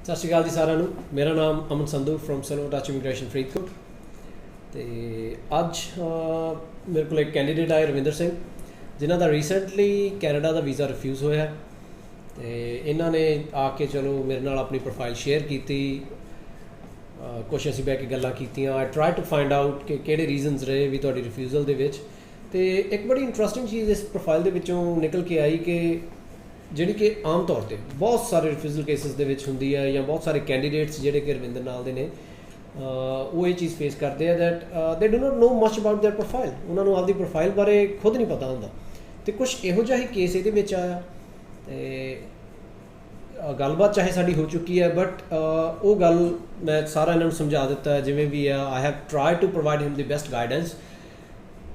ਸਤਿ ਸ਼੍ਰੀ ਅਕਾਲ ਜੀ ਸਾਰਿਆਂ ਨੂੰ। ਮੇਰਾ ਨਾਮ Aman Sandhu from silver touch immigration Faridkot. ਤੇ ਅੱਜ ਮੇਰੇ ਕੋਲ ਇੱਕ ਕੈਂਡੀਡੇਟ ਆਏ ਰਵਿੰਦਰ ਸਿੰਘ, ਜਿਨ੍ਹਾਂ ਦਾ ਰੀਸੈਂਟਲੀ ਕੈਨੇਡਾ ਦਾ ਵੀਜ਼ਾ ਰਿਫਿਊਜ਼ ਹੋਇਆ। ਤੇ ਇਹਨਾਂ ਨੇ ਆ ਕੇ ਚਲੋ ਮੇਰੇ ਨਾਲ ਆਪਣੀ ਪ੍ਰੋਫਾਈਲ ਸ਼ੇਅਰ ਕੀਤੀ, ਕੁਛ ਅਸੀਂ ਬਹਿ ਕੇ ਗੱਲਾਂ ਕੀਤੀਆਂ। I try to find out ਕਿ ਕਿਹੜੇ ਰੀਜ਼ਨਸ ਰਹੇ ਵੀ ਤੁਹਾਡੀ ਰਿਫਿਊਜ਼ਲ ਦੇ ਵਿੱਚ। ਤੇ ਇੱਕ ਬੜੀ ਇੰਟਰਸਟਿੰਗ ਚੀਜ਼ ਇਸ ਪ੍ਰੋਫਾਈਲ ਦੇ ਵਿੱਚੋਂ ਨਿਕਲ ਕੇ ਆਈ ਕਿ ਜਿਹੜੀ ਕਿ ਆਮ ਤੌਰ 'ਤੇ ਬਹੁਤ ਸਾਰੇ ਰਿਫਿਊਜ਼ਲ ਕੇਸਿਸ ਦੇ ਵਿੱਚ ਹੁੰਦੀ ਹੈ, ਜਾਂ ਬਹੁਤ ਸਾਰੇ ਕੈਂਡੀਡੇਟਸ ਜਿਹੜੇ ਕਿ ਰਵਿੰਦਰ ਨਾਲ ਦੇ ਨੇ, ਉਹ ਇਹ ਚੀਜ਼ ਫੇਸ ਕਰਦੇ ਆ that they do not know much about their profile. ਉਹਨਾਂ ਨੂੰ ਆਪਦੀ ਪ੍ਰੋਫਾਈਲ ਬਾਰੇ ਖੁਦ ਨਹੀਂ ਪਤਾ ਹੁੰਦਾ। ਅਤੇ ਕੁਛ ਇਹੋ ਜਿਹਾ ਹੀ ਕੇਸ ਇਹਦੇ ਵਿੱਚ ਆਇਆ। ਅਤੇ ਗੱਲਬਾਤ ਚਾਹੇ ਸਾਡੀ ਹੋ ਚੁੱਕੀ ਹੈ, ਬਟ ਉਹ ਗੱਲ ਮੈਂ ਸਾਰਾ ਇਹਨਾਂ ਨੂੰ ਸਮਝਾ ਦਿੱਤਾ ਜਿਵੇਂ ਵੀ ਆ। I have try to provide him the best guidance,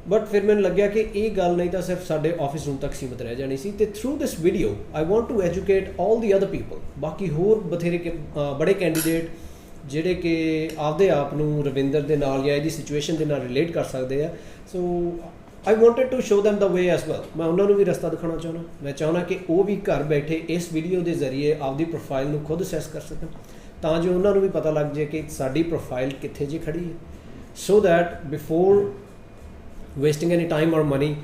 but ਫਿਰ ਮੈਨੂੰ ਲੱਗਿਆ ਕਿ ਇਹ ਗੱਲ ਨਹੀਂ ਤਾਂ ਸਿਰਫ ਸਾਡੇ ਆਫਿਸ ਰੂਮ ਤੱਕ ਸੀਮਤ ਰਹਿ ਜਾਣੀ ਸੀ। ਅਤੇ through this video I want to educate all the other people, ਬਾਕੀ ਹੋਰ ਬਥੇਰੇ ਬੜੇ ਕੈਂਡੀਡੇਟ ਜਿਹੜੇ ਕਿ ਆਪਦੇ ਆਪ ਨੂੰ ਰਵਿੰਦਰ ਦੇ ਨਾਲ ਜਾਂ ਇਹਦੀ ਸਿਚੁਏਸ਼ਨ ਦੇ ਨਾਲ ਰਿਲੇਟ ਕਰ ਸਕਦੇ ਆ। So I wanted to show them the way as well. ਮੈਂ ਉਹਨਾਂ ਨੂੰ ਵੀ ਰਸਤਾ ਦਿਖਾਉਣਾ ਚਾਹੁੰਦਾ। ਮੈਂ ਚਾਹੁੰਦਾ ਕਿ ਉਹ ਵੀ ਘਰ ਬੈਠੇ ਇਸ ਵੀਡੀਓ ਦੇ ਜ਼ਰੀਏ ਆਪਦੀ ਪ੍ਰੋਫਾਈਲ ਨੂੰ ਖੁਦ ਅਸੈਸ ਕਰ ਸਕਣ, ਤਾਂ ਜੋ ਉਹਨਾਂ ਨੂੰ ਵੀ ਪਤਾ ਲੱਗ ਜਾਏ ਕਿ ਸਾਡੀ ਪ੍ਰੋਫਾਈਲ ਕਿੱਥੇ ਜਿਹੀ ਖੜੀ ਹੈ, so that before wasting any time ਔਰ ਮਨੀ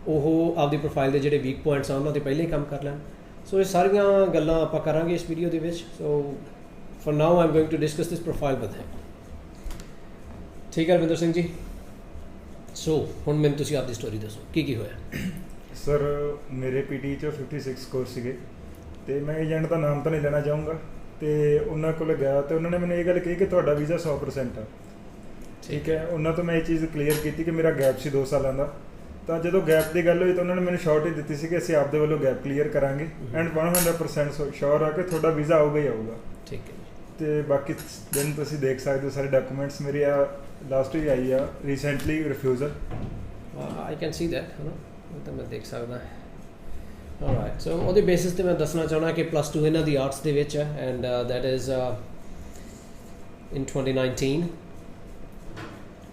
ਉਹ ਆਪਦੀ ਪ੍ਰੋਫਾਈਲ ਦੇ ਜਿਹੜੇ ਵੀਕ ਪੁਆਇੰਟਸ ਆ ਉਹਨਾਂ 'ਤੇ ਪਹਿਲਾਂ ਹੀ ਕੰਮ ਕਰ ਲੈਣ। ਸੋ ਇਹ ਸਾਰੀਆਂ ਗੱਲਾਂ ਆਪਾਂ ਕਰਾਂਗੇ ਇਸ ਵੀਡੀਓ ਦੇ ਵਿੱਚ। So for now I am going to discuss this profile with him. ਠੀਕ ਹੈ ਰਵਿੰਦਰ ਸਿੰਘ ਜੀ। ਸੋ ਹੁਣ ਮੈਨੂੰ ਤੁਸੀਂ ਆਪਦੀ ਸਟੋਰੀ ਦੱਸੋ, ਕੀ ਹੋਇਆ? ਸਰ ਮੇਰੇ ਪੀਟੀ 'ਚ 56 ਸਕੋਰ ਸੀਗੇ, ਅਤੇ ਮੈਂ ਏਜੰਟ ਦਾ ਨਾਮ ਤਾਂ ਨਹੀਂ ਲੈਣਾ ਚਾਹੂੰਗਾ। ਅਤੇ ਉਹਨਾਂ ਕੋਲ ਗਿਆ ਅਤੇ ਉਹਨਾਂ ਨੇ ਮੈਨੂੰ ਇਹ ਗੱਲ ਕਹੀ ਕਿ ਤੁਹਾਡਾ ਵੀਜ਼ਾ 100% ਆ। ਠੀਕ ਹੈ, ਉਹਨਾਂ ਤੋਂ ਮੈਂ ਇਹ ਚੀਜ਼ ਕਲੀਅਰ ਕੀਤੀ ਕਿ ਮੇਰਾ ਗੈਪ ਸੀ 2 ਸਾਲਾਂ ਦਾ। ਤਾਂ ਜਦੋਂ ਗੈਪ ਦੀ ਗੱਲ ਹੋਈ ਤਾਂ ਉਹਨਾਂ ਨੇ ਮੈਨੂੰ ਸ਼ੋਰਟ ਹੀ ਦਿੱਤੀ ਸੀ ਕਿ ਅਸੀਂ ਆਪਦੇ ਵੱਲੋਂ ਗੈਪ ਕਲੀਅਰ ਕਰਾਂਗੇ ਐਂਡ 100% ਸ਼ੋਰ ਆ ਕਿ ਤੁਹਾਡਾ ਵੀਜ਼ਾ ਆਊਗਾ ਹੀ ਆਊਗਾ। ਠੀਕ ਹੈ। ਅਤੇ ਬਾਕੀ ਦਿਨ ਤੁਸੀਂ ਦੇਖ ਸਕਦੇ ਹੋ ਸਾਰੇ ਡਾਕੂਮੈਂਟਸ ਮੇਰੀ ਆ ਲਾਸਟ ਹੀ ਆਈ ਆ recently refusal. I can see that, ਹੈ ਨਾ, ਉਹ ਤਾਂ ਮੈਂ ਦੇਖ ਸਕਦਾ। ਆਲਰਾਈਟ, ਸੋ ਉਹਦੇ ਬੇਸਿਸ 'ਤੇ ਮੈਂ ਦੱਸਣਾ ਚਾਹੁੰਦਾ ਕਿ +2 ਇਹਨਾਂ ਦੀ ਆਰਟਸ ਦੇ ਵਿੱਚ ਹੈ, ਐਂਡ ਦੈਟ ਇਜ਼ ਇਨ 2019।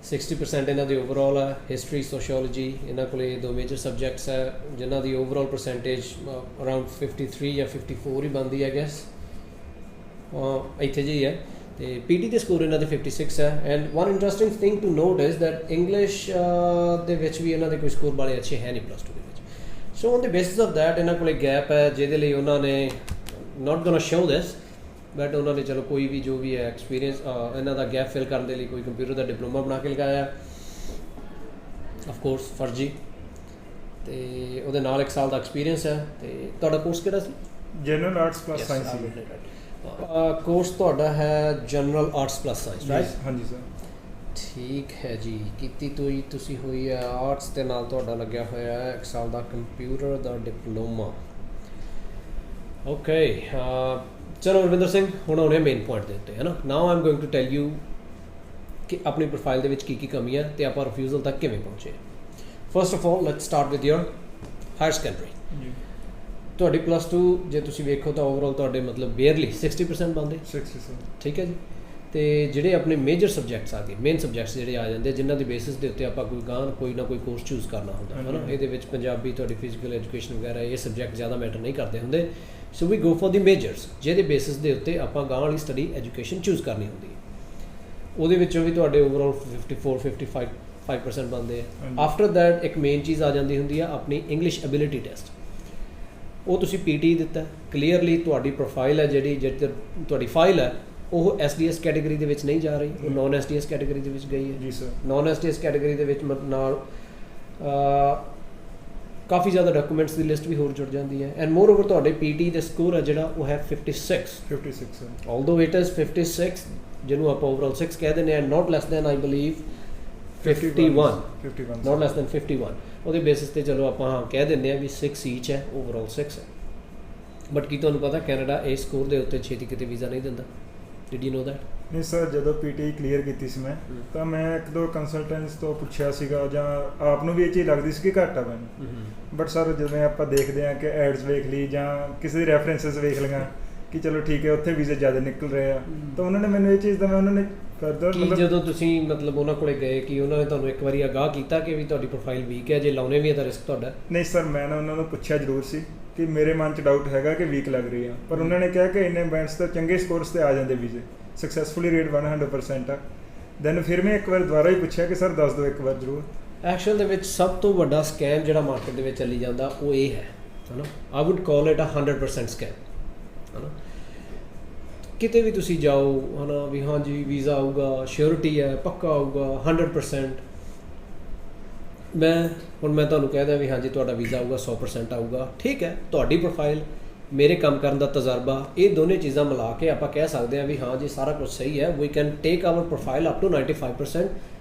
60% ਇਹਨਾਂ ਦੀ ਓਵਰਆਲ ਹੈ। ਹਿਸਟਰੀ, ਸੋਸ਼ੀਓਲੋਜੀ, ਇਹਨਾਂ ਕੋਲ 2 ਮੇਜਰ ਸਬਜੈਕਟਸ ਹੈ, ਜਿਨ੍ਹਾਂ ਦੀ ਓਵਰਆਲ ਪਰਸੈਂਟੇਜ ਅਰਾਊਂਡ 53 ਜਾਂ 54 ਹੀ ਬਣਦੀ ਹੈ ਗੈਸ, ਇੱਥੇ ਜਿਹੀ ਹੈ। ਅਤੇ ਪੀਟੀ ਦੇ ਸਕੋਰ ਇਹਨਾਂ ਦੇ 56 ਹੈ। And one interesting thing to note is that English ਦੇ ਵਿੱਚ ਵੀ ਇਹਨਾਂ ਦੇ ਕੋਈ ਸਕੋਰ ਵਾਲੇ ਅੱਛੇ ਹੈ ਨਹੀਂ +2 ਦੇ ਵਿੱਚ। So on the basis of that ਇਹਨਾਂ ਕੋਲ ਗੈਪ ਹੈ, ਜਿਹਦੇ ਲਈ ਉਹਨਾਂ ਨੇ ਨਾਟ ਗੋਨਾ ਸ਼ੋ ਦਿਸ, ਬਟ ਉਹਨਾਂ ਨੇ ਚਲੋ ਕੋਈ ਵੀ ਜੋ ਵੀ ਹੈ ਐਕਸਪੀਰੀਅੰਸ ਇਹਨਾਂ ਦਾ ਗੈਪ ਫਿਲ ਕਰਨ ਦੇ ਲਈ ਕੋਈ ਕੰਪਿਊਟਰ ਦਾ ਡਿਪਲੋਮਾ ਬਣਾ ਕੇ ਲਗਾਇਆ, ਆਫਕੋਰਸ ਫਰਜੀ। ਅਤੇ ਉਹਦੇ ਨਾਲ 1 ਸਾਲ ਦਾ ਐਕਸਪੀਰੀਅੰਸ ਹੈ। ਅਤੇ ਤੁਹਾਡਾ ਕੋਰਸ ਕਿਹੜਾ ਸੀ? ਜਨਰਲ ਆਰਟਸ ਪਲੱਸ ਸਾਇੰਸ ਸੀ। ਕੋਰਸ ਤੁਹਾਡਾ ਹੈ general arts plus science, right? ਹਾਂਜੀ ਸਰ। ਠੀਕ ਹੈ ਜੀ। ਕੀਤੀ ਤੁਸੀਂ ਹੋਈ ਹੈ ਆਰਟਸ ਦੇ ਨਾਲ, ਤੁਹਾਡਾ ਲੱਗਿਆ ਹੋਇਆ ਹੈ 1 ਸਾਲ ਦਾ ਕੰਪਿਊਟਰ ਦਾ ਡਿਪਲੋਮਾ। ਓਕੇ, ਚਲੋ ਰਵਿੰਦਰ ਸਿੰਘ, ਹੁਣ ਆਉਣੇ ਮੇਨ ਪੁਆਇੰਟ ਦੇ ਉੱਤੇ, ਹੈ ਨਾ। Now I am going to tell you ਕਿ ਆਪਣੀ ਪ੍ਰੋਫਾਈਲ ਦੇ ਵਿੱਚ ਕੀ ਕਮੀ ਹੈ ਅਤੇ ਆਪਾਂ ਰਿਫਿਊਜ਼ਲ ਤੱਕ ਕਿਵੇਂ ਪਹੁੰਚੇ। First of all let's start with your higher secondary. ਤੁਹਾਡੀ +2 ਜੇ ਤੁਸੀਂ ਵੇਖੋ ਤਾਂ ਓਵਰਆਲ ਤੁਹਾਡੇ ਮਤਲਬ ਬੇਅਰਲੀ 60% ਬਣਦੇ। 60%। ਠੀਕ ਹੈ ਜੀ। ਅਤੇ ਜਿਹੜੇ ਆਪਣੇ ਮੇਜਰ ਸਬਜੈਕਟਸ ਆ ਗਏ, ਮੇਨ ਸਬਜੈਕਟਸ ਜਿਹੜੇ ਆ ਜਾਂਦੇ, ਜਿਨ੍ਹਾਂ ਦੀ ਬੇਸਿਸ ਦੇ ਉੱਤੇ ਆਪਾਂ ਕੋਈ ਨਾ ਕੋਈ ਕੋਰਸ ਚੂਜ਼ ਕਰਨਾ ਹੁੰਦਾ, ਹੈ ਨਾ। ਇਹਦੇ ਵਿੱਚ ਪੰਜਾਬੀ, ਤੁਹਾਡੀ ਫਿਜ਼ੀਕਲ ਐਜੂਕੇਸ਼ਨ ਵਗੈਰਾ, ਇਹ ਸਬਜੈਕਟ ਜ਼ਿਆਦਾ ਮੈਟਰ ਨਹੀਂ ਕਰਦੇ ਹੁੰਦੇ। ਸੋ ਵੀ ਗੋ ਫॉर ਦੀ ਮੇਜਰਸ, ਜਿਹਦੇ ਬੇਸਿਸ ਦੇ ਉੱਤੇ ਆਪਾਂ ਗਾਂਹ ਵਾਲੀ ਸਟੱਡੀ ਐਜੂਕੇਸ਼ਨ ਚੂਜ਼ ਕਰਨੀ ਹੁੰਦੀ ਹੈ। ਉਹਦੇ ਵਿੱਚੋਂ ਵੀ ਤੁਹਾਡੇ ਓਵਰਆਲ 54-55% ਬਣਦੇ ਆ। ਆਫਟਰ ਦੈਟ ਇੱਕ ਮੇਨ ਚੀਜ਼ ਆ ਜਾਂਦੀ ਹੁੰਦੀ ਆ ਆਪਣੀ ਇੰਗਲਿਸ਼ ਐਬਿਲਿਟੀ ਟੈਸਟ। ਉਹ ਤੁਸੀਂ ਪੀਟੀ ਦਿੱਤਾ ਕਲੀਅਰਲੀ। ਤੁਹਾਡੀ ਪ੍ਰੋਫਾਈਲ ਹੈ ਜਿਹੜੀ ਤੁਹਾਡੀ ਫਾਈਲ ਹੈ ਉਹ SDS ਕੈਟੇਗਰੀ ਦੇ ਵਿੱਚ ਨਹੀਂ ਜਾ ਰਹੀ, ਉਹ ਨੋਨ SDS ਕੈਟੇਗਰੀ ਦੇ ਵਿੱਚ ਗਈ ਹੈ। ਜੀ ਸਰ। ਨੋਨ SDS ਕੈਟੇਗਰੀ ਦੇ ਵਿੱਚ ਨਾਲ ਕਾਫੀ ਜ਼ਿਆਦਾ ਡਾਕੂਮੈਂਟਸ ਦੀ ਲਿਸਟ ਵੀ ਹੋਰ ਜੁੜ ਜਾਂਦੀ ਹੈ। ਐਂਡ ਮੋਰ ਓਵਰ ਤੁਹਾਡੇ ਪੀਟੀ ਦੇ ਸਕੋਰ ਹੈ ਜਿਹੜਾ ਉਹ ਹੈ 56। ਆਲਦੋ ਇਟ ਇਜ਼ 56, ਜਿਹਨੂੰ ਆਪਾਂ ਓਵਰਆਲ 6 ਕਹਿ ਦਿੰਦੇ ਹਾਂ, not less than I believe 51, not less than 51। ਉਹਦੇ ਬੇਸਿਸ 'ਤੇ ਚਲੋ ਆਪਾਂ ਕਹਿ ਦਿੰਦੇ ਹਾਂ ਵੀ 6 ਈਚ ਹੈ, ਓਵਰਆਲ 6 ਹੈ। ਬਟ ਕੀ ਤੁਹਾਨੂੰ ਪਤਾ ਕੈਨੇਡਾ ਇਹ ਸਕੋਰ ਦੇ ਉੱਤੇ ਛੇਤੀ ਕਿਤੇ ਵੀਜ਼ਾ ਨਹੀਂ ਦਿੰਦਾ? Did you know that? ਨਹੀਂ ਸਰ, ਜਦੋਂ ਪੀਟੀ ਕਲੀਅਰ ਕੀਤੀ ਸੀ ਮੈਂ, ਤਾਂ ਮੈਂ 1-2 ਕੰਸਲਟੈਂਟਸ ਤੋਂ ਪੁੱਛਿਆ ਸੀਗਾ, ਜਾਂ ਆਪ ਨੂੰ ਵੀ ਇਹ ਚੀਜ਼ ਲੱਗਦੀ ਸੀ ਕਿ ਘੱਟ ਆ ਮੈਨੂੰ। ਬਟ ਸਰ ਜਿਵੇਂ ਆਪਾਂ ਦੇਖਦੇ ਹਾਂ ਕਿ ਐਡਸ ਵੇਖ ਲਈ ਜਾਂ ਕਿਸੇ ਦੀ ਰੈਫਰੈਂਸਿਸ ਵੇਖ ਲਈਆਂ ਕਿ ਚਲੋ ਠੀਕ ਹੈ ਉੱਥੇ ਵੀਜ਼ੇ ਜ਼ਿਆਦਾ ਨਿਕਲ ਰਹੇ ਆ, ਤਾਂ ਉਹਨਾਂ ਨੇ ਮੈਨੂੰ ਇਹ ਚੀਜ਼ ਦਾ ਮੈਂ ਉਹਨਾਂ ਨੇ ਫਰਦਰ ਕਿ ਜਦੋਂ ਤੁਸੀਂ ਮਤਲਬ ਉਹਨਾਂ ਕੋਲੇ ਗਏ ਕਿ ਉਹਨਾਂ ਨੇ ਤੁਹਾਨੂੰ ਇੱਕ ਵਾਰੀ ਆਗਾਹ ਕੀਤਾ ਕਿ ਵੀ ਤੁਹਾਡੀ ਪ੍ਰੋਫਾਈਲ ਵੀਕ ਹੈ, ਜੇ ਲਾਉਣੇ ਵੀ ਹੈ ਤਾਂ ਰਿਸਕ ਤੁਹਾਡਾ? ਨਹੀਂ ਸਰ, ਮੈਂ ਨਾ ਉਹਨਾਂ ਨੂੰ ਪੁੱਛਿਆ ਜ਼ਰੂਰ ਸੀ ਕਿ ਮੇਰੇ ਮਨ 'ਚ ਡਾਊਟ ਹੈਗਾ ਕਿ ਵੀਕ ਲੱਗ ਰਹੀ ਆ, ਪਰ ਉਹਨਾਂ ਨੇ ਕਿਹਾ ਕਿ ਇੰਨੇ ਬੈਂਡਸ ਤਾਂ ਚੰਗੇ ਸਕੋਰਸ 'ਤੇ ਆ ਜਾਂਦੇ ਵੀਜ਼ੇ, ਸਕਸੈਸਫੁਲੀ ਰੇਟ 100% ਆ। ਦੈਨ ਫਿਰ ਮੈਂ ਇੱਕ ਵਾਰ ਦੁਬਾਰਾ ਹੀ ਪੁੱਛਿਆ ਕਿ ਸਰ ਦੱਸ ਦਿਓ ਇੱਕ ਵਾਰ ਜ਼ਰੂਰ। ਐਕਚੁਅਲ ਦੇ ਵਿੱਚ ਸਭ ਤੋਂ ਵੱਡਾ ਸਕੈਮ ਜਿਹੜਾ ਮਾਰਕੀਟ ਦੇ ਵਿੱਚ ਚੱਲੀ ਜਾਂਦਾ ਉਹ ਇਹ ਹੈ ਨਾ, ਆਈ ਵੁੱਡ ਕਾਲ ਇਟ 100% ਸਕੈਮ, ਹੈ ਨਾ। ਕਿਤੇ ਵੀ ਤੁਸੀਂ ਜਾਓ ਹੈ ਨਾ ਵੀ ਹਾਂਜੀ ਵੀਜ਼ਾ ਆਊਗਾ, ਸ਼ਿਓਰਿਟੀ ਹੈ, ਪੱਕਾ ਆਊਗਾ 100%। ਮੈਂ ਤੁਹਾਨੂੰ ਕਹਿ ਦਿਆਂ ਵੀ ਹਾਂਜੀ ਤੁਹਾਡਾ ਵੀਜ਼ਾ ਆਊਗਾ 100% ਆਊਗਾ, ਠੀਕ ਹੈ। ਤੁਹਾਡੀ ਪ੍ਰੋਫਾਈਲ, ਮੇਰੇ ਕੰਮ ਕਰਨ ਦਾ ਤਜਰਬਾ, ਇਹ ਦੋਨੇ ਚੀਜ਼ਾਂ ਮਿਲਾ ਕੇ ਆਪਾਂ ਕਹਿ ਸਕਦੇ ਹਾਂ ਵੀ ਹਾਂ ਜੀ ਸਾਰਾ ਕੁਝ ਸਹੀ ਹੈ। We can take our profile up to 95%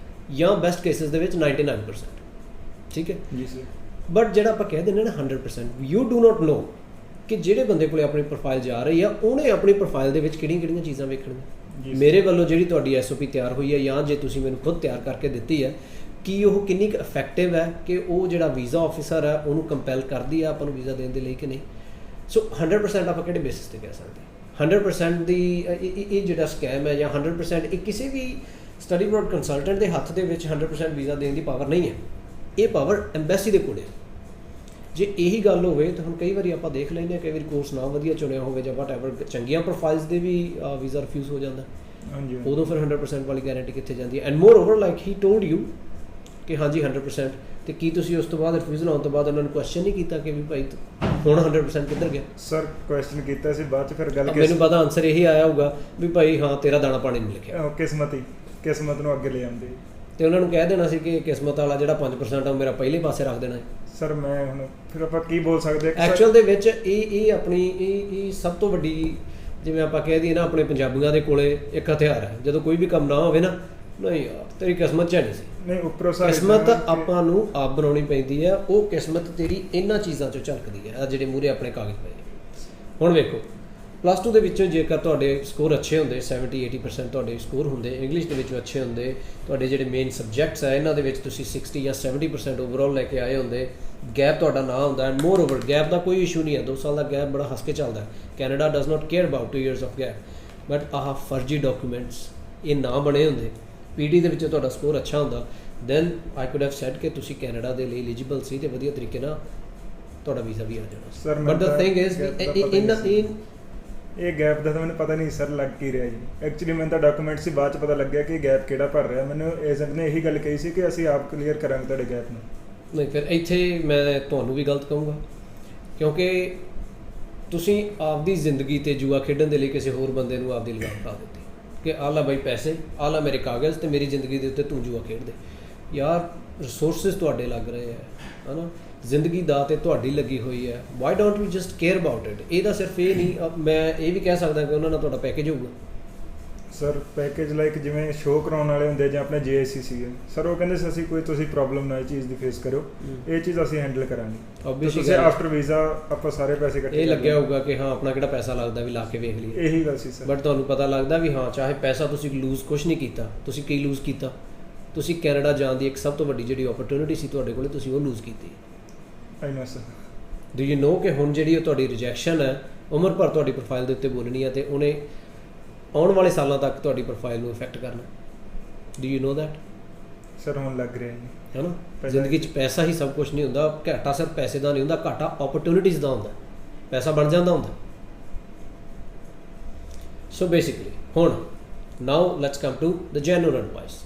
ਜਾਂ ਬੈਸਟ ਕੇਸਿਸ ਦੇ ਵਿੱਚ 99%, ਠੀਕ ਹੈ ਜੀ ਸਰ। ਬਟ ਜਿਹੜਾ ਆਪਾਂ ਕਹਿ ਦਿੰਦੇ ਨਾ 100%, ਯੂ ਡੂ ਨਾਟ ਨੋ ਕਿ ਜਿਹੜੇ ਬੰਦੇ ਕੋਲੇ ਆਪਣੀ ਪ੍ਰੋਫਾਈਲ ਜਾ ਰਹੀ ਆ ਉਹਨੇ ਆਪਣੀ ਪ੍ਰੋਫਾਈਲ ਦੇ ਵਿੱਚ ਕਿਹੜੀਆਂ ਚੀਜ਼ਾਂ ਵੇਖਣੀਆਂ। ਮੇਰੇ ਵੱਲੋਂ ਜਿਹੜੀ ਤੁਹਾਡੀ SOP ਤਿਆਰ ਹੋਈ ਹੈ ਜਾਂ ਜੇ ਤੁਸੀਂ ਮੈਨੂੰ ਖੁਦ ਤਿਆਰ ਕਰਕੇ ਦਿੱਤੀ ਹੈ, ਕਿ ਉਹ ਕਿੰਨੀ ਕੁ ਇਫੈਕਟਿਵ ਹੈ, ਕਿ ਉਹ ਜਿਹੜਾ ਵੀਜ਼ਾ ਆਫਿਸਰ ਹੈ ਉਹਨੂੰ ਕੰਪੈਲ ਕਰਦੀ ਆ ਆਪਾਂ ਨੂੰ ਵੀਜ਼ਾ ਦੇਣ ਦੇ ਲਈ ਕਿ ਨਹੀਂ। ਸੋ 100% ਆਪਾਂ ਕਿਹੜੇ ਬੇਸਿਸ 'ਤੇ ਕਹਿ ਸਕਦੇ 100% ਦੀ ਇਹ ਜਿਹੜਾ ਸਕੈਮ ਹੈ ਜਾਂ 100% ਇਹ ਕਿਸੇ ਵੀ ਸਟੱਡੀ ਅਬਰੋਡ ਕੰਸਲਟੈਂਟ ਦੇ ਹੱਥ ਦੇ ਵਿੱਚ 100% ਵੀਜ਼ਾ ਦੇਣ ਦੀ ਪਾਵਰ ਨਹੀਂ ਹੈ। ਇਹ ਪਾਵਰ ਐਮਬੈਸੀ ਦੇ ਕੋਲ ਹੈ। ਜੇ ਇਹੀ ਗੱਲ ਹੋਵੇ ਤਾਂ ਹੁਣ ਕਈ ਵਾਰੀ ਆਪਾਂ ਦੇਖ ਲੈਂਦੇ ਹਾਂ, ਕਈ ਵਾਰੀ ਕੋਰਸ ਨਾ ਵਧੀਆ ਚੁਣਿਆ ਹੋਵੇ ਜਾਂ ਵਟ ਐਵਰ, ਚੰਗੀਆਂ ਪ੍ਰੋਫਾਈਲਸ ਦੇ ਵੀ ਵੀਜ਼ਾ ਰਿਫਿਊਜ਼ ਹੋ ਜਾਂਦਾ। ਹਾਂਜੀ, ਉਦੋਂ ਫਿਰ 100% ਵਾਲੀ ਗਾਰੰਟੀ ਕਿੱਥੇ ਜਾਂਦੀ ਹੈ। And more over like he told you ਕਿ ਹਾਂਜੀ 100%, ਅਤੇ ਕੀ ਤੁਸੀਂ ਉਸ ਤੋਂ ਬਾਅਦ ਰਿਫਿਊਜ਼ਲ ਆਉਣ ਤੋਂ ਬਾਅਦ ਉਹਨਾਂ ਨੂੰ ਕੁਐਸਚਨ ਨਹੀਂ ਕੀਤਾ ਕਿ ਵੀ ਭਾਈ ਹੁਣ 100% ਕਿੱਧਰ ਗਿਆ? ਸਰ ਕੁਐਸਚਨ ਕੀਤਾ ਸੀ, ਬਾਅਦ 'ਚ ਫਿਰ ਗੱਲ ਮੈਨੂੰ ਪਤਾ ਆਨਸਰ ਇਹੀ ਆਇਆ ਹੋਊਗਾ ਵੀ ਭਾਈ ਹਾਂ ਤੇਰਾ ਦਾਣਾ ਪਾਣੀ ਨਹੀਂ ਲਿਖਿਆ, ਕਿਸਮਤ ਨੂੰ ਅੱਗੇ ਲੈ ਜਾਂਦੇ। ਤੇ ਉਹਨਾਂ ਨੂੰ ਕਹਿ ਦੇਣਾ ਸੀ ਕਿ ਕਿਸਮਤ ਵਾਲਾ ਜਿਹੜਾ 5% ਆ ਉਹ ਮੇਰਾ ਪਹਿਲੇ ਪਾਸੇ ਰੱਖ ਦੇਣਾ ਹੈ। ਸਰ ਮੈਂ ਹੁਣ ਫਿਰ ਆਪਾਂ ਕੀ ਬੋਲ ਸਕਦੇ ਐਕਚੁਅਲ ਦੇ ਵਿੱਚ ਇਹ ਆਪਣੀ ਇਹ ਸਭ ਤੋਂ ਵੱਡੀ, ਜਿਵੇਂ ਆਪਾਂ ਕਹਿ ਦਈਏ ਨਾ, ਆਪਣੇ ਪੰਜਾਬੀਆਂ ਦੇ ਕੋਲੇ ਇੱਕ ਹਥਿਆਰ ਹੈ। ਜਦੋਂ ਕੋਈ ਵੀ ਕੰਮ ਨਾ ਹੋਵੇ ਨਾ, ਨਹੀਂ ਯਾਰ ਤੇਰੀ ਕਿਸਮਤ 'ਚ ਨਹੀਂ ਸੀ। ਨਹੀਂ, ਉੱਪਰੋਂ ਸਰ ਕਿਸਮਤ ਆਪਾਂ ਨੂੰ ਆਪ ਬਣਾਉਣੀ ਪੈਂਦੀ ਹੈ। ਉਹ ਕਿਸਮਤ ਤੇਰੀ ਇਹਨਾਂ ਚੀਜ਼ਾਂ 'ਚੋਂ ਝਲਕਦੀ ਹੈ। ਆ ਜਿਹੜੇ ਮੂਹਰੇ ਆਪਣੇ ਕਾਗਜ਼ ਪਏ ਹੁਣ ਵੇਖੋ, +2 ਦੇ ਵਿੱਚੋਂ ਜੇਕਰ ਤੁਹਾਡੇ ਸਕੋਰ ਅੱਛੇ ਹੁੰਦੇ, 70-80% ਤੁਹਾਡੇ ਸਕੋਰ ਹੁੰਦੇ, ਇੰਗਲਿਸ਼ ਦੇ ਵਿੱਚੋਂ ਅੱਛੇ ਹੁੰਦੇ, ਤੁਹਾਡੇ ਜਿਹੜੇ ਮੇਨ ਸਬਜੈਕਟਸ ਹੈ ਇਹਨਾਂ ਦੇ ਵਿੱਚ ਤੁਸੀਂ 60 ਜਾਂ 70% ਓਵਰਆਲ ਲੈ ਕੇ ਆਏ ਹੁੰਦੇ, ਗੈਪ ਤੁਹਾਡਾ ਨਾ ਹੁੰਦਾ। ਐਂਡ ਮੋਰ ਓਵਰ ਗੈਪ ਦਾ ਕੋਈ ਇਸ਼ੂ ਨਹੀਂ ਹੈ, 2 ਸਾਲ ਦਾ ਗੈਪ ਬੜਾ ਹੱਸ ਕੇ ਚੱਲਦਾ। Canada does not care about 2 years of gap. But ਆਹ ਫਰਜ਼ੀ ਡਾਕੂਮੈਂਟਸ ਇਹ ਨਾ ਬਣੇ ਹੁੰਦੇ, PD ਦੇ ਵਿੱਚ ਤੁਹਾਡਾ ਸਕੋਰ ਅੱਛਾ ਹੁੰਦਾ, then I could have said ਕਿ ਤੁਸੀਂ ਕੈਨੇਡਾ ਦੇ ਲਈ ਐਲੀਜੀਬਲ ਸੀ ਅਤੇ ਵਧੀਆ ਤਰੀਕੇ ਨਾਲ ਤੁਹਾਡਾ ਵੀਜ਼ਾ ਵੀ ਆ ਜਾਣਾ। ਬਟ ਦ ਥਿੰਗ ਇਜ਼ ਇਹ ਗੈਪ ਦਾ ਤਾਂ ਮੈਨੂੰ ਪਤਾ ਨਹੀਂ ਸਰ ਲੱਗ ਕੀ ਰਿਹਾ ਜੀ। ਐਕਚੁਅਲੀ ਮੈਨੂੰ ਤਾਂ ਡਾਕੂਮੈਂਟ ਸੀ, ਬਾਅਦ 'ਚ ਪਤਾ ਲੱਗਿਆ ਕਿ ਗੈਪ ਕਿਹੜਾ ਭਰ ਰਿਹਾ। ਮੈਨੂੰ ਏਜੰਟ ਨੇ ਇਹੀ ਗੱਲ ਕਹੀ ਸੀ ਕਿ ਅਸੀਂ ਆਪ ਕਲੀਅਰ ਕਰਾਂਗੇ ਤੁਹਾਡੇ ਗੈਪ ਨੂੰ। ਨਹੀਂ, ਫਿਰ ਇੱਥੇ ਮੈਂ ਤੁਹਾਨੂੰ ਵੀ ਗਲਤ ਕਹੂੰਗਾ, ਕਿਉਂਕਿ ਤੁਸੀਂ ਆਪਦੀ ਜ਼ਿੰਦਗੀ 'ਤੇ ਜੂਆ ਖੇਡਣ ਦੇ ਲਈ ਕਿਸੇ ਹੋਰ ਬੰਦੇ ਨੂੰ ਆਪਦੀ ਲਗਾਮ ਪਾ ਦਿੱਤੀ ਕਿ ਆਹ ਲੈ ਬਾਈ ਪੈਸੇ, ਆਹ ਲੈ ਮੇਰੇ ਕਾਗਜ਼, ਅਤੇ ਮੇਰੀ ਜ਼ਿੰਦਗੀ ਦੇ ਉੱਤੇ ਤੂੰ ਜੂਆ ਖੇਡਦੇ। ਯਾਰ ਰਿਸੋਰਸਿਸ ਤੁਹਾਡੇ ਲੱਗ ਰਹੇ ਹੈ ਨਾ, ਜ਼ਿੰਦਗੀ ਦਾ ਤੇ ਤੁਹਾਡੀ ਲੱਗੀ ਹੋਈ ਹੈ। Why don't we just care about it? ਇਹਦਾ ਸਿਰਫ ਇਹ ਨਹੀਂ, ਮੈਂ ਇਹ ਵੀ ਕਹਿ ਸਕਦਾ ਕਿ ਉਹਨਾਂ ਨਾਲ ਤੁਹਾਡਾ ਪੈਕੇਜ ਹੋਊਗਾ। ਸਰ ਪੈਕੇਜ ਲਾਈਕ ਜਿਵੇਂ ਸ਼ੋਅ ਕਰਾਉਣ ਵਾਲੇ ਹੁੰਦੇ ਜਾਂ ਆਪਣੇ JSC ਸੀਗੇ ਸਰ, ਉਹ ਕਹਿੰਦੇ ਸੀ ਅਸੀਂ ਕੋਈ ਤੁਸੀਂ ਪ੍ਰੋਬਲਮ ਨਾ ਇਹ ਚੀਜ਼ ਦੀ ਫੇਸ ਕਰਿਓ, ਇਹ ਚੀਜ਼ ਅਸੀਂ ਹੈਂਡਲ ਕਰਾਂਗੇ। ਤੁਸੀਂ ਆਫਟਰ ਵੀਜ਼ਾ ਆਪਾਂ ਸਾਰੇ ਪੈਸੇ ਇਕੱਠੇ ਇਹ ਲੱਗਿਆ ਹੋਊਗਾ ਕਿ ਹਾਂ ਆਪਣਾ ਕਿਹੜਾ ਪੈਸਾ ਲੱਗਦਾ ਵੀ ਲਾ ਕੇ ਵੇਖ ਲਈਏ, ਇਹੀ ਗੱਲ ਸੀ ਸਰ। ਬਟ ਤੁਹਾਨੂੰ ਪਤਾ ਲੱਗਦਾ ਵੀ ਹਾਂ ਚਾਹੇ ਪੈਸਾ ਤੁਸੀਂ ਲੂਜ਼ ਕੁਛ ਨਹੀਂ ਕੀਤਾ, ਤੁਸੀਂ ਕੀ ਲੂਜ਼ ਕੀਤਾ? ਤੁਸੀਂ ਕੈਨੇਡਾ ਜਾਣ ਦੀ ਇੱਕ ਸਭ ਤੋਂ ਵੱਡੀ ਜਿਹੜੀ ਓਪਰਚੁਨਿਟੀ ਸੀ ਤੁਹਾਡੇ ਕੋਲ, ਤੁਸੀਂ ਉਹ ਲੂਜ਼ ਕੀਤੀ। ਆਈ no sir. Do you know ਕਿ ਹੁਣ ਜਿਹੜੀ ਉਹ ਤੁਹਾਡੀ ਰਿਜੈਕਸ਼ਨ ਹੈ ਉਮਰ ਭਰ ਤੁਹਾਡੀ ਪ੍ਰੋਫਾਈਲ ਦੇ ਉੱਤੇ ਬੋਲਣੀ ਹੈ ਅਤੇ ਉਹਨੇ ਆਉਣ ਵਾਲੇ ਸਾਲਾਂ ਤੱਕ ਤੁਹਾਡੀ ਪ੍ਰੋਫਾਈਲ ਨੂੰ ਇਫੈਕਟ ਕਰਨਾ। Do you know that? Sir ਹੁਣ ਲੱਗ ਰਿਹਾ ਜੀ, ਹੈ ਨਾ। ਜ਼ਿੰਦਗੀ 'ਚ ਪੈਸਾ ਹੀ ਸਭ ਕੁਛ ਨਹੀਂ ਹੁੰਦਾ। ਘਾਟਾ ਸਿਰਫ ਪੈਸੇ ਦਾ ਨਹੀਂ ਹੁੰਦਾ, ਘਾਟਾ ਓਪਰਚੁਨਿਟੀਜ਼ ਦਾ ਹੁੰਦਾ। ਪੈਸਾ ਬਣ ਜਾਂਦਾ ਹੁੰਦਾ। ਸੋ ਬੇਸਿਕਲੀ ਹੁਣ now let's come to the genuine advice.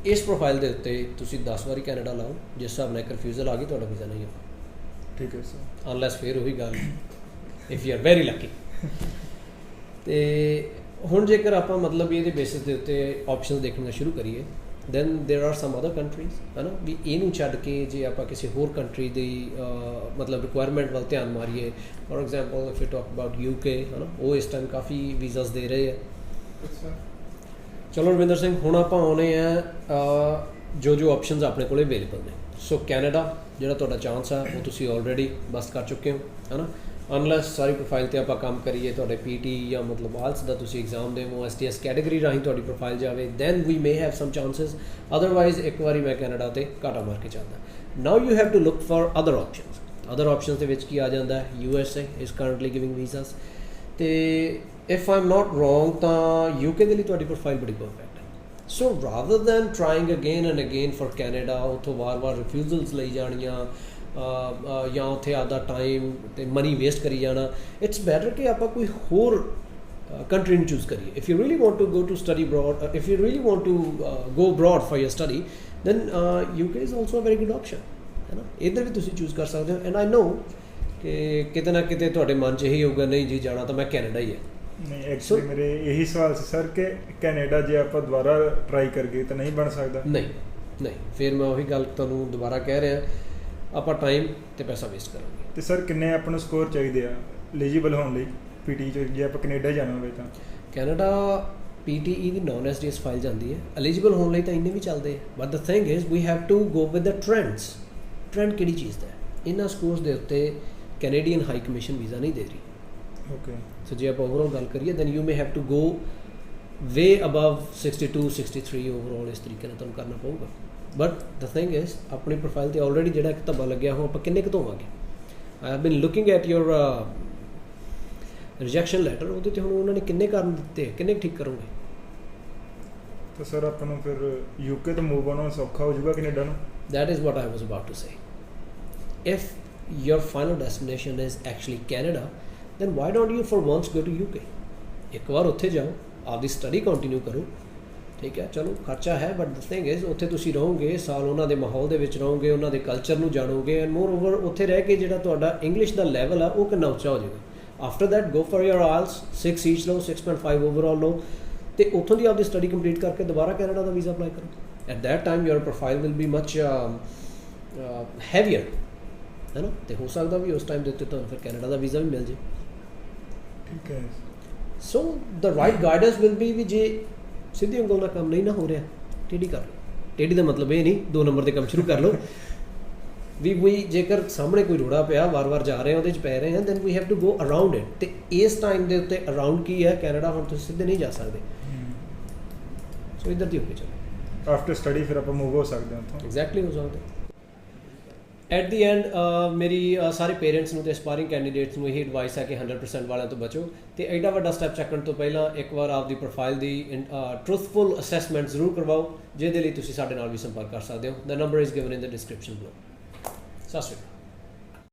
ਇਸ ਪ੍ਰੋਫਾਈਲ ਦੇ ਉੱਤੇ ਤੁਸੀਂ 10 ਵਾਰੀ ਕੈਨੇਡਾ ਲਾਓ, ਜਿਸ ਹਿਸਾਬ ਨਾਲ ਇੱਕ ਰਿਫਿਊਜ਼ਲ ਆ ਗਈ ਤੁਹਾਡਾ ਵੀਜ਼ਾ ਨਹੀਂ ਆਉਣਾ। ਠੀਕ ਹੈ ਸਰ। ਅਨਲੈਸ ਫਿਰ ਉਹੀ ਗੱਲ, if you are very Lucky. ਅਤੇ ਹੁਣ ਜੇਕਰ ਆਪਾਂ ਮਤਲਬ ਇਹਦੇ ਬੇਸਿਸ ਦੇ ਉੱਤੇ ਆਪਸ਼ਨਸ ਦੇਖਣੀਆਂ ਸ਼ੁਰੂ ਕਰੀਏ, ਦੈਨ ਦੇਰ ਆਰ ਸਮ ਅਦਰ ਕੰਟਰੀਜ਼, ਹੈ ਨਾ। ਵੀ ਇਹਨੂੰ ਛੱਡ ਕੇ ਜੇ ਆਪਾਂ ਕਿਸੇ ਹੋਰ ਕੰਟਰੀ ਦੀ ਮਤਲਬ ਰਿਕੁਆਇਰਮੈਂਟ ਵੱਲ ਧਿਆਨ ਮਾਰੀਏ, for example if you talk about UK, ਹੈ ਨਾ, ਉਹ ਇਸ ਟਾਈਮ ਕਾਫੀ ਵੀਜ਼ਾਸ ਦੇ ਰਹੇ ਆ। ਚਲੋ ਰਵਿੰਦਰ ਸਿੰਘ, ਹੁਣ ਆਪਾਂ ਆਉਣੇ ਆ ਜੋ ਆਪਸ਼ਨਸ ਆਪਣੇ ਕੋਲ ਅਵੇਲੇਬਲ ਨੇ। ਸੋ ਕੈਨੇਡਾ ਜਿਹੜਾ ਤੁਹਾਡਾ ਚਾਂਸ ਆ ਉਹ ਤੁਸੀਂ ਆਲਰੇਡੀ ਬਸਟ ਕਰ ਚੁੱਕੇ ਹੋ, ਹੈ ਨਾ। ਅਨਲੈਸ ਸਾਰੀ ਪ੍ਰੋਫਾਈਲ 'ਤੇ ਆਪਾਂ ਕੰਮ ਕਰੀਏ, ਤੁਹਾਡੇ PT ਜਾਂ ਮਤਲਬ ਆਇਲਸ ਦਾ ਤੁਸੀਂ ਐਗਜ਼ਾਮ ਦੇਵੋ, STS ਕੈਟੇਗਰੀ ਰਾਹੀਂ ਤੁਹਾਡੀ ਪ੍ਰੋਫਾਈਲ ਜਾਵੇ, then we may have some chances. Otherwise ਇੱਕ ਵਾਰੀ ਮੈਂ ਕੈਨੇਡਾ 'ਤੇ ਘਾਟਾ ਮਾਰ ਕੇ ਚੱਲਦਾ। Now you have to look for other options. Other options ਦੇ ਵਿੱਚ ਕੀ ਆ ਜਾਂਦਾ? USA is currently giving visas, ਤੇ if I am not wrong ਤਾਂ UK ਦੇ ਲਈ ਤੁਹਾਡੀ ਪ੍ਰੋਫਾਈਲ ਬੜੀ ਪਰਫੈਕਟ ਹੈ। So rather than trying again and again for Canada, ਉੱਥੋਂ ਵਾਰ-ਵਾਰ ਰਿਫਿਊਜ਼ਲਸ ਲਈ ਜਾਣੀਆਂ ਜਾਂ ਉੱਥੇ ਆਪਦਾ ਟਾਈਮ ਅਤੇ ਮਨੀ ਵੇਸਟ ਕਰੀ ਜਾਣਾ, ਇਟਸ ਬੈਟਰ ਕਿ ਆਪਾਂ ਕੋਈ ਹੋਰ country ਨੂੰ ਚੂਜ਼ ਕਰੀਏ। If you really want to go to study abroad, if you really want to go abroad for your study, then UK is also a very good option, ਹੈ ਨਾ। ਇੱਧਰ ਵੀ ਤੁਸੀਂ ਚੂਜ਼ ਕਰ ਸਕਦੇ ਹੋ। ਐਂਡ ਆਈ ਨੋ ਕਿ ਕਿਤੇ ਨਾ ਕਿਤੇ ਤੁਹਾਡੇ ਮਨ 'ਚ ਇਹੀ ਹੋਊਗਾ, ਨਹੀਂ ਜੀ ਜਾਣਾ ਤਾਂ ਮੈਂ ਕੈਨੇਡਾ ਹੀ ਹੈ। ਨਹੀਂ, ਐਕਚੁਅਲੀ ਮੇਰੇ ਇਹੀ ਸਵਾਲ ਸੀ ਸਰ ਕਿ ਕੈਨੇਡਾ ਜੇ ਆਪਾਂ ਦੁਬਾਰਾ ਟਰਾਈ ਕਰੀਏ ਤਾਂ ਨਹੀਂ ਬਣ ਸਕਦਾ? ਨਹੀਂ, ਫਿਰ ਮੈਂ ਉਹੀ ਗੱਲ ਤੁਹਾਨੂੰ ਦੁਬਾਰਾ ਕਹਿ ਰਿਹਾ, ਆਪਾਂ ਟਾਈਮ ਅਤੇ ਪੈਸਾ ਵੇਸਟ ਕਰਾਂਗੇ। ਤੇ ਸਰ ਕਿੰਨੇ ਆਪਾਂ ਨੂੰ ਸਕੋਰ ਚਾਹੀਦੇ ਆ ਐਲੀਜੀਬਲ ਹੋਣ ਲਈ PTE 'ਚ, ਜੇ ਆਪਾਂ ਕੈਨੇਡਾ ਜਾਣਾ ਹੋਵੇ ਤਾਂ? ਕੈਨੇਡਾ PTE ਦੀ ਨੌਨ SDS ਫਾਈਲ ਜਾਂਦੀ ਹੈ, ਐਲੀਜੀਬਲ ਹੋਣ ਲਈ ਤਾਂ ਇੰਨੇ ਵੀ ਚੱਲਦੇ ਆ, but the thing is we have to go with the trends. Trend ਕਿਹੜੀ ਚੀਜ਼ ਦਾ ਹੈ? ਇਹਨਾਂ ਸਕੋਰਸ ਦੇ ਉੱਤੇ ਕੈਨੇਡੀਅਨ ਹਾਈ ਕਮਿਸ਼ਨ ਵੀਜ਼ਾ ਨਹੀਂ ਦੇ ਰਹੀ। ਓਕੇ, ਸੋ ਜੇ ਆਪਾਂ ਓਵਰਆਲ ਗੱਲ ਕਰੀਏ then you may have to go way above 62 63 overall, ਇਸ ਤਰੀਕੇ ਨਾਲ ਤੁਹਾਨੂੰ ਕਰਨਾ ਪਊਗਾ। ਬਟ ਦ ਥਿੰਗ ਇਜ਼ ਆਪਣੀ ਪ੍ਰੋਫਾਈਲ 'ਤੇ ਆਲਰੇਡੀ ਜਿਹੜਾ ਇੱਕ ਧੱਬਾ ਲੱਗਿਆ ਹੋ, ਆਪਾਂ ਕਿੰਨੇ ਕੁ ਧੋਵਾਂਗੇ? I have been looking at your rejection letter, ਉਹਦੇ 'ਤੇ ਹੁਣ ਉਹਨਾਂ ਨੇ ਕਿੰਨੇ ਕਾਰਨ ਦਿੱਤੇ, ਕਿੰਨੇ ਠੀਕ ਕਰੋਗੇ? ਤਾਂ ਸਰ ਆਪਾਂ ਨੂੰ ਫਿਰ UK ਤੋਂ ਮੂਵ ਆਉਣਾ ਸੌਖਾ ਹੋ ਜਾਊਗਾ ਕੈਨੇਡਾ ਨੂੰ? That is what I was about to say. If your final destination is actually Canada, then why don't you for once go to UK? ਇੱਕ ਵਾਰ ਉੱਥੇ ਜਾਓ, ਆਪਦੀ ਸਟੱਡੀ ਕੰਟੀਨਿਊ ਕਰੋ, ਠੀਕ ਹੈ। ਚਲੋ ਖਰਚਾ ਹੈ, ਬਟ ਦ ਥਿੰਗ ਇਜ਼ ਉੱਥੇ ਤੁਸੀਂ ਰਹੋਗੇ ਸਾਲ, ਉਹਨਾਂ ਦੇ ਮਾਹੌਲ ਦੇ ਵਿੱਚ ਰਹੋਗੇ, ਉਹਨਾਂ ਦੇ ਕਲਚਰ ਨੂੰ ਜਾਣੋਗੇ, ਐਂਡ ਮੋਰ ਓਵਰ ਉੱਥੇ ਰਹਿ ਕੇ ਜਿਹੜਾ ਤੁਹਾਡਾ ਇੰਗਲਿਸ਼ ਦਾ ਲੈਵਲ ਆ ਉਹ ਕਿੰਨਾ ਉੱਚਾ ਹੋ ਜਾਏਗਾ। After that go for your IELTS 6 ਈਚ ਲਓ, 6.5 ਓਵਰਆਲ ਲਓ, ਅਤੇ ਉੱਥੋਂ ਦੀ ਆਪਦੀ ਸਟੱਡੀ ਕੰਪਲੀਟ ਕਰਕੇ ਦੁਬਾਰਾ ਕੈਨੇਡਾ ਦਾ ਵੀਜ਼ਾ ਅਪਲਾਈ ਕਰੋ। At that time your profile will be much heavier, ਹੈ ਨਾ। ਅਤੇ ਹੋ ਸਕਦਾ ਵੀ ਉਸ ਟਾਈਮ ਦੇ ਉੱਤੇ ਤੁਹਾਨੂੰ ਫਿਰ ਕੈਨੇਡਾ ਦਾ ਵੀਜ਼ਾ ਵੀ ਮਿਲ ਜੇ। ਠੀਕ ਹੈ। So the right guidance will be ਵੀ ਜੇ ਸਿੱਧੀ ਉਂਗਲ ਨਾਲ ਕੰਮ ਨਹੀਂ ਨਾ ਹੋ ਰਿਹਾ, ਟੇਢੀ ਕਰ ਲਓ। ਟੇਢੀ ਦਾ ਮਤਲਬ ਇਹ ਨਹੀਂ 2 ਨੰਬਰ ਦੇ ਕੰਮ ਸ਼ੁਰੂ ਕਰ ਲਓ। ਵੀ ਜੇਕਰ ਸਾਹਮਣੇ ਕੋਈ ਰੋੜਾ ਪਿਆ, ਵਾਰ-ਵਾਰ ਜਾ ਰਹੇ ਹਾਂ, ਉਹਦੇ 'ਚ ਪੈ ਰਹੇ ਹਾਂ, then we have to go around it. ਅਤੇ ਇਸ ਟਾਈਮ ਦੇ ਉੱਤੇ ਅਰਾਊਂਡ ਕੀ ਹੈ? ਕੈਨੇਡਾ ਹੁਣ ਤੁਸੀਂ ਸਿੱਧੇ ਨਹੀਂ ਜਾ ਸਕਦੇ, ਸੋ ਇੱਧਰ ਦੀ ਹੋ ਕੇ ਚਲੋ। ਆਫਟਰ ਸਟੱਡੀ ਫਿਰ ਆਪਾਂ ਮੂਵ ਹੋ ਸਕਦੇ ਹਾਂ ਉੱਥੋਂ? ਐਗਜ਼ੈਕਟਲੀ ਹੋ ਸਕਦੇ। ਐਟ ਦੀ ਐਂਡ ਮੇਰੀ ਸਾਰੇ ਪੇਰੈਂਟਸ ਨੂੰ ਅਤੇ ਐਸਪਾਇਰਿੰਗ ਕੈਂਡੀਡੇਟਸ ਨੂੰ ਇਹੀ ਐਡਵਾਈਸ ਹੈ ਕਿ 100% ਵਾਲਿਆਂ ਤੋਂ ਬਚੋ, ਅਤੇ ਐਡਾ ਵੱਡਾ ਸਟੈਪ ਚੱਕਣ ਤੋਂ ਪਹਿਲਾਂ ਇੱਕ ਵਾਰ ਆਪਦੀ ਪ੍ਰੋਫਾਈਲ ਦੀ ਟਰੂਥਫੁਲ ਅਸੈਸਮੈਂਟ ਜ਼ਰੂਰ ਕਰਵਾਓ, ਜਿਹਦੇ ਲਈ ਤੁਸੀਂ ਸਾਡੇ ਨਾਲ ਵੀ ਸੰਪਰਕ ਕਰ ਸਕਦੇ ਹੋ। The number is given in the description below. Sat Shri Akal.